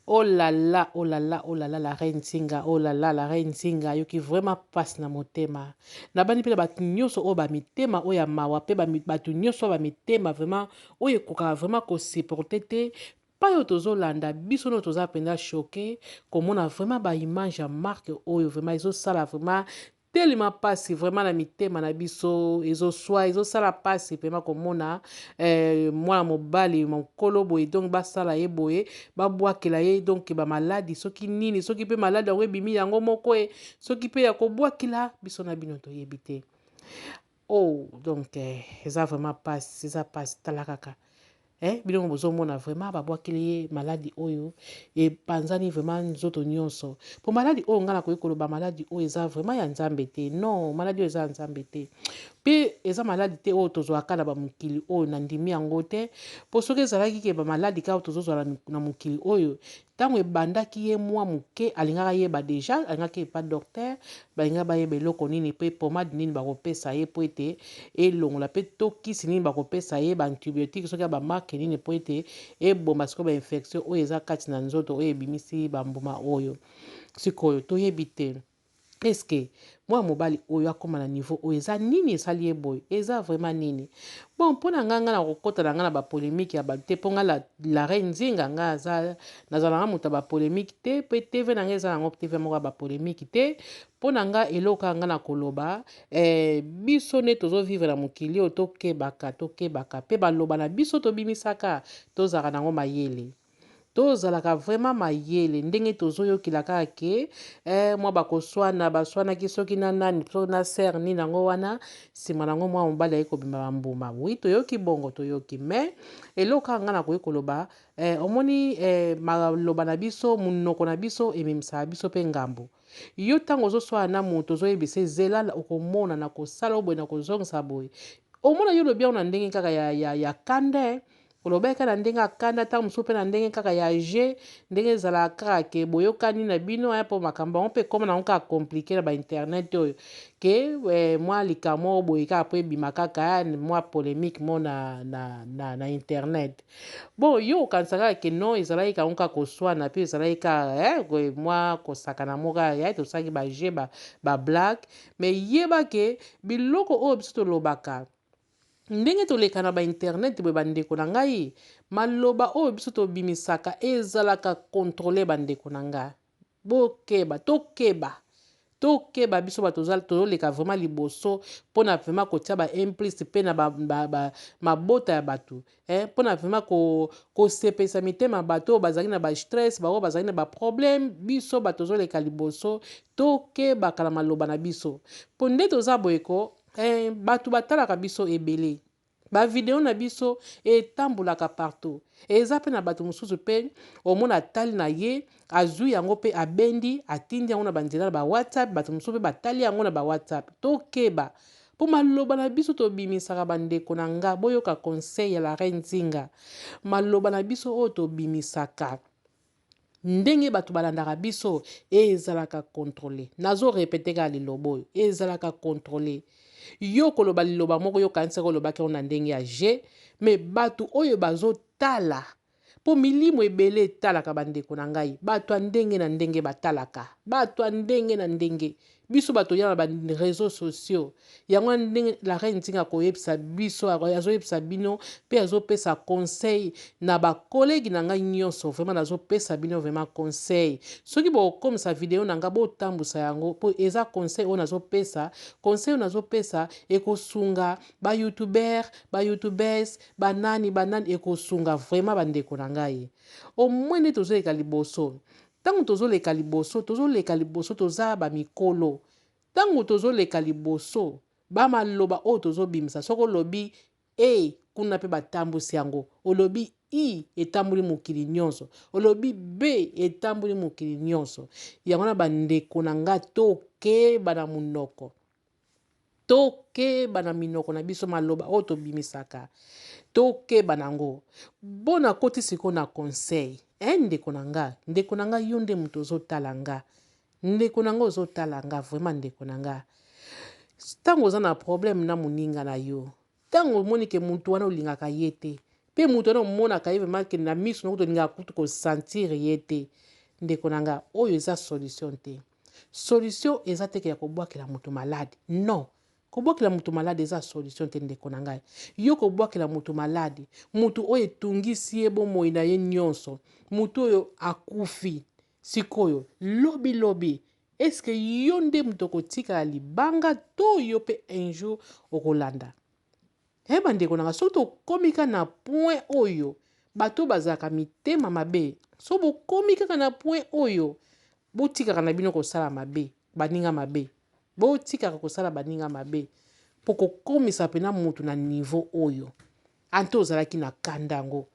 Oh là là, oh là là, oh là là, la reine Singa, oh là là, la reine Singa, yo qui vraiment passe na motema. Na bani pe batu nyoso o ba mitema o ya mawa pe batu nyoso ba mitema vraiment o ye koka vraiment ko supporter te. Pa yo tozo landa biso no toza penda choqué komona vraiment ba image ya marque oyo vraiment izo sala vraiment tellement passe vraiment na mitema na biso ezo sala passe vraiment komona mwana mobali mokolo boye donc basala ye boye babwakela ye donc bamaladi soki nini soki mpe maladi yango ebimi yango moko e soki mpe ya kobwakela biso na bino toyebi te oh donc eza vraiment passe eza passe tala kaka biloko bozomona vraiment babwakeli ye maladi oyo epanzani vraiment nzoto nyonso po maladi oyo ngai nakoki koloba maladi oyo eza vraiment ya nzambe te non maladi oyo eza ya nzambe te mpe eza maladi te oyo tozwaka na bamokili oyo na ndimi yango te mpo soki ezalaki ke bamaladi kaka tozozwa na mokili oyo ntango ebandaki ye mwa moke alingaka yeba deja alingaki epa docteur balingaka bayeba eloko nini mpe pomade nini bakopesa ye mpo ete elongola mpe to kisi nini bakopesa ye baantibiotique soki ya bamarke nini mpo ete ebomba sikoyo bainfection oyo eza kati na nzoto oyo ebimisi bambuma oyo sikoyo toyebi te eske mwana mobali oyo akóma na niveau oyo eza nini esali ye boye eza vraiment nini bon mpo na ngai na kokɔta na ngai na bapolémike ya bato te mpo ngai la reine Nzinga ngai nazala ngai moto ya bapolémike te mpe tv na ngai eza nango tv moko ya bapolémike te mpo na ngai eloko ya ngai na koloba biso nde tozovivre na mokili oyo tokebaka mpe baloba na biso tobimisaka tozalaka nango mayele tozalaka vraiment mayele ndenge tozoyokela kaka ke mwa baswanaki soki na nani so na ser nini yango wana nsima nango mwa mobali ayi kobima bambuma wi toyoki bongo toyoki me eloko kaka ngai nakoki koloba omoni maloba na biso monoko na biso ememisaka biso mpe ngambo yo ntango ozoswana na moto ozoyebisa ezela okomona na kosala oboye na kozongisa boye omona yo lobi yango na ndenge kaka ya kande kolobeka na ndenge akanda ntango mosusu mpe na ndenge kaka ya je ndenge ezalaka kaka ke boyokani na bino aya mpo makambo yango mpe koma nango kaka komplike na bainternet oyo ke mwa likamo boye kaka mpo ebima kaka mwa polémique mo na internet bon yo okanisa kaka ke non ezalaki kango kaka koswana mpe ezalaki kaka mwa kosakana mo kaka tosalaki baje bablake me yeba ke biloko oyo biso tolobaka ndenge toleka na bainternet boye bandeko na ngai maloba oyo biso tobimisaka ezalaka kontrole bandeko na ngai bokeba tokeba tokeba biso bato tozoleka vraiment liboso mpona vraiment kotia baimplice mpe na mabota ya bato mpona vraiment kosepesa mitema bato oyo bazali na bastress baoyo bazali na baproblème biso bato tozoleka liboso tokebaka na maloba na biso mpo nde toza boyeko bato batalaka biso ebele bavideo na biso etambolaka partout eza mpe na bato mosusu mpe omona atali na ye azwi yango mpe abendi atindi yango na banzela na bawhatsapp bato mosusu mpe batali yango na bawhatsapp tokeba mpo maloba na biso tobimisaka bandeko na nga boyoka conseil ya la reine Nzinga maloba na biso oyo tobimisaka ndenge bato balandaka biso ezalaka contrôlé nazorepeteka liloba oyo ezalaka contrôlé yo koloba liloba moko yo kanisa kolobaki na ndenge ya je me bato oyo bazotala po milimo ebele etalaka bandeko na ngai bato ya ndenge na ndenge batalaka bato ya ndenge na ndenge biso bato ya na bareseau sociaux yango ndenge la reine Nzinga koyebisa biso azoyebisa bino mpe azopesa conseil na bakolegi na ngai nyonso vraiment nazopesa bino vraiment conseil soki bokomisa video na nga botambusa yango mpo eza conseil oyo nazopesa conseil oyo nazopesa ekosunga bayoutubers banani ekosunga vraiment bandeko na ngai omwe nde tozoleka liboso ntango tozoleka liboso toza bamikolo ntango tozoleka liboso bamaloba oyo tozobimisa soki olobi kuna mpe batambusi yango olobi etamboli mokili nyonso olobi b etamboli mokili nyonso yango na bandeko na nga tokeba na munoko tokeba na minoko na biso maloba oyo tobimisaka tokeba nango bona koti sikoyo na conseil ndeko na nga yo nde moto ozotala nga ndeko na nga ozotala nga vraiment ndeko na nga ntango oza na problème na moninga na yo ntango omoni ke moto wana olingaka ye te mpe moto wana omonaka ye vraiment ke na miso noko tolingaka kutu kosentir ye te ndeko na nga oyo eza solution te solution eza teke ya kobwakela moto malade non kobwakela moto malade eza solution te ndeko na ngai yo kobwakela moto malade moto oyo etungisi ye bomoi na ye nyonso moto oyo akufi sikoyo lobi eske yo nde moto kotikala libanga to yo mpe un jour okolanda bandeko na nga soki tokomi kaka na point oyo bato bazalaka mitema mabe so bokomi kaka na point oyo botikaka na bino kosala mabe baninga mabe botikaka kosala baninga mabe mpo kokomisa mpena motu na niveau oyo ante ozalaki na kanda yango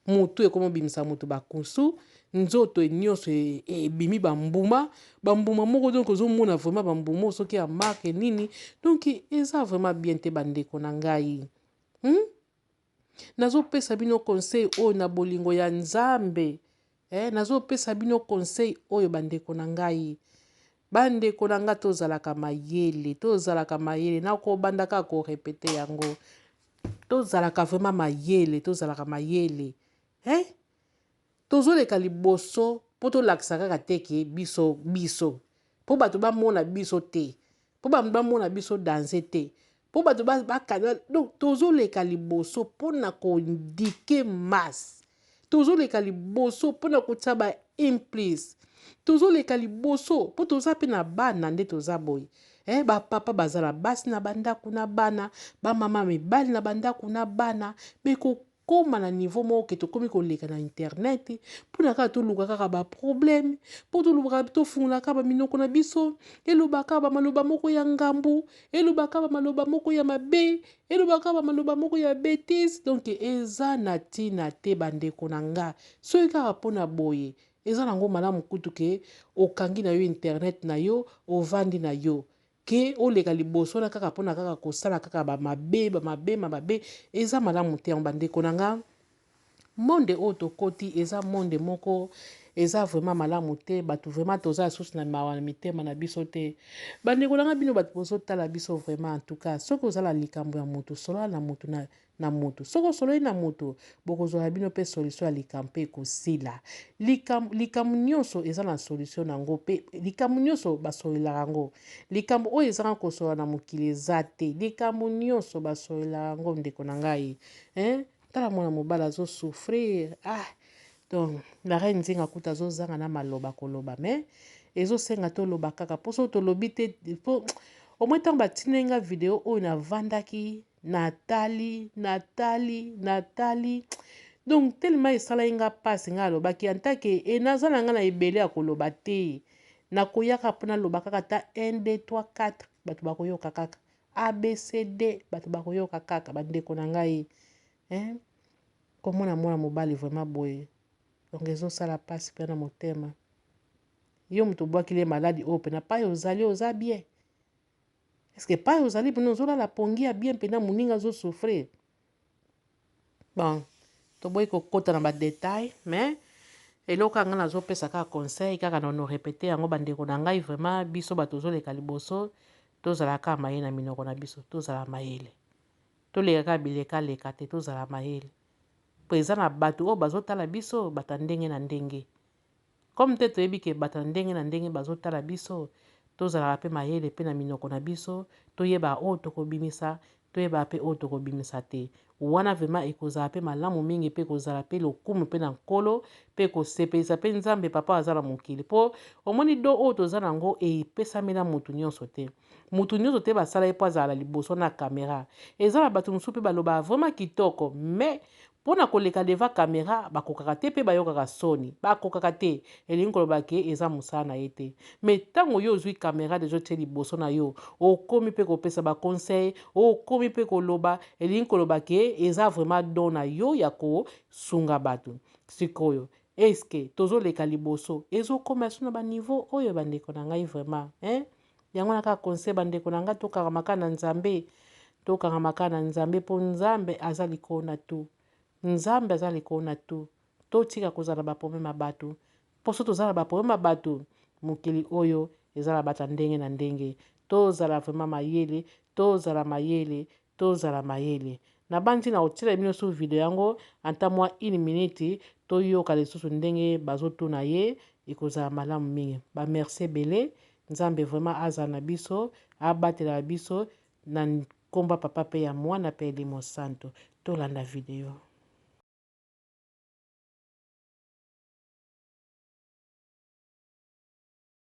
motu ekomobimisa motu bakunsu nzoto nyonso ebimi bambuma moko donc ozomona vraiment bambuma soki ya marke nini donc eza vraiment bien te bandeko na ngai nazopesa bino conseil oyo na bolingo ya Nzambe nazopesa bino conseil oyo bandeko na ngai bandeko na nga tozalaka mayele nakobandaka korepete yango tozalaka vraiment mayele tozoleka liboso mpo tolakisa kaka teke biso mpo bato bamona biso te mpo bato bamona biso danse te mpo bato bakana donc tozoleka liboso mpona kondike masse tozoleka liboso mpona kotia baimplice tozoleka liboso mpo toza mpe na bana nde toza boye bapapa baza na basi na bandako na bana bamama mibali na bandako na bana koma na niveau moko ke tokomi koleka na internet mpona kaka toluka kaka baproblème mpo tolukaka tofungola kaka baminoko na biso elobaka bamaloba moko ya ngambu elobaka bamaloba moko ya mabe elobaka bamaloba moko ya bétise donc eza na ntina te bandeko na nga soki kaka mpona boye eza nango malamu kutu ke okangi na yo internet na yo ovandi na yo ke oleka liboso na kaka mpona kaka kosala kaka bamabe eza malamu te yango bandeko na nga monde oyo tokoti eza monde moko eza vraiment malamu te bato vraiment toza lisusu na mawa na mitema na biso te bandeko na nga bino bato bozotala biso vraiment en tout cas soki ozala likambo ya moto solola na moto na moto soki osololi na moto bokozwala bino mpe solution ya likambo mpe ekosila likambo nyonso eza na solution nango mpe likambo nyonso basolelaka yango likambo oyo ezaka kosolola na mokili eza te likambo nyonso basolelaka yango ndeko na ngai tala mwana mobali azosouffrir donc la reine Nzinga kuta azozanga na maloba koloba mais ezosenga toloba kaka mpo so tolobi te mpo omoi ntango batineli nga video oyo navandaki natali donc telema esalaki nga mpasi nga alobaki antake naza na nga na ebele ya koloba te nakoyaka mpo naloba kaka ta 1 2 3 4 bato bakoyoka kaka abcd bato bakoyoka kaka bandeko na ngai komona mwana mobali vraiment boye donc ezosala mpasi mpe na motema yo moto obwakile maladi oyo mpena pai ozali oza bien eske pai ozali mpena ozolala pongi ya bien mpena moninga azosouffrir bon toboyi kokota na badetail mais eloko anga nazopesa kaka conseil kaka na onorepete yango bandeko na ngai vraiment biso bato ozoleka liboso tozala kaka mayele na minoko na biso tozala mayele toleka kaka bilekaleka te tozala mayele mpo eza na bato oyo bazotala biso bato ndenge na ndenge comme te toyebi ke bato ndenge na ndenge bazotala biso tozalaka mpe mayele mpe na minoko na biso toyeba oyo tokobimisa toyeba mpe oyo tokobimisa te wana vraiment ekozala mpe malamu mingi mpe kozala mpe lokumu mpe na nkolo mpe kosepelisa mpe nzambe papa aza na mokili mpo omoni do oyo toza nango epesami na mutu nyonso te basala ye mpo azala liboso na kamera eza na bato mosusu mpe balobaka vraiment kitoko mais mpona koleka deva kamera bakokaka te mpe bayokaka soni bakokaka te elingi koloba ke eza mosala na ye te mais ntango yo ozwi kamera deja otie liboso na yo okomi mpe kopesa baconseil okomi mpe koloba elingi koloba ke eza vraiment don na yo ya kosunga bato sikoyo eske tozoleka liboso ezokoma so na baniveau oyo bandeko na ngai vraiment yango na kaka conseil bandeko na ngai tokangamaka na nzambe mpo nzambe aza likolo na tu nzambe aza likolo na tu totika kozala baproblème ya bato mpo so tozala baproblème ya bato mokili oyo ezala bato ndenge na ndenge tozala vraiment mayele na bandi na kotiela bino so video yango ata mwa 1 minute toyoka lisusu ndenge bazotuna ye ekozala malamu mingi bamerci ebele nzambe vraiment azala na biso abatela biso na nkomba papa mpe ya mwana mpe elimo santo tolanda video